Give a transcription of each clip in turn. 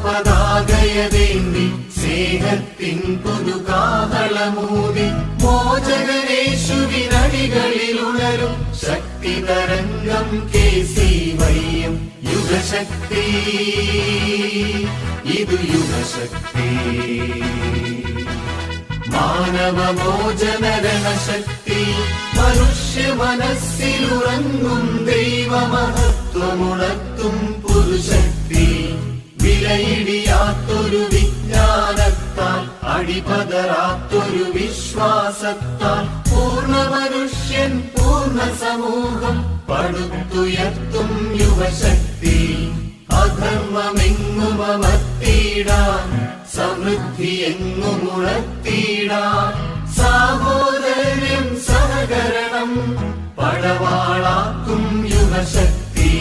പതാകയതേന്തി സ്നേഹത്തിൻ പുതുകാഹളമൂതി മോചകനേശുവിനടികളിലുണരും ശക്തി തരംഗം KCYM യുഗശക്തി. ഇത് യുഗശക്തി. മാനവമോചനരണശക്തി. മനുഷ്യ മനസ്സിലുറങ്ങും ദൈവമഹത്വമുണർത്തും പുരുശക്തി. വിലയിടിയാത്തൊരു വിജ്ഞാനത്താൽ അടിപതറാത്തൊരു വിശ്വാസത്താൽ പൂർണ്ണ മനുഷ്യൻ പൂർണ്ണ സമൂഹം പടുത്തുയർത്തും യുവശക്തി. അധർമ്മമെങ്ങുമർത്തിയിടാൻ സമൃദ്ധി എങ്ങുമുണർത്തിയിടാൻ സാഹോദര്യം സഹകരണം പടവാളാക്കും യുവശക്തി.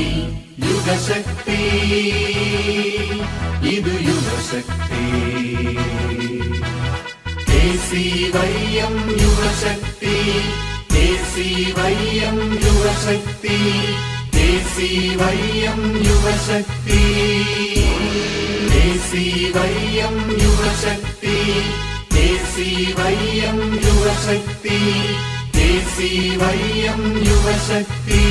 യുഗശക്തി. ഇത് യുഗശക്തി. KCYM യുവശക്തി. KCYM യുവശക്തി. KCYM യുവശക്തി. KCYM യുവശക്തി. KCYM യുവശക്തി. KCYM യുവശക്തി.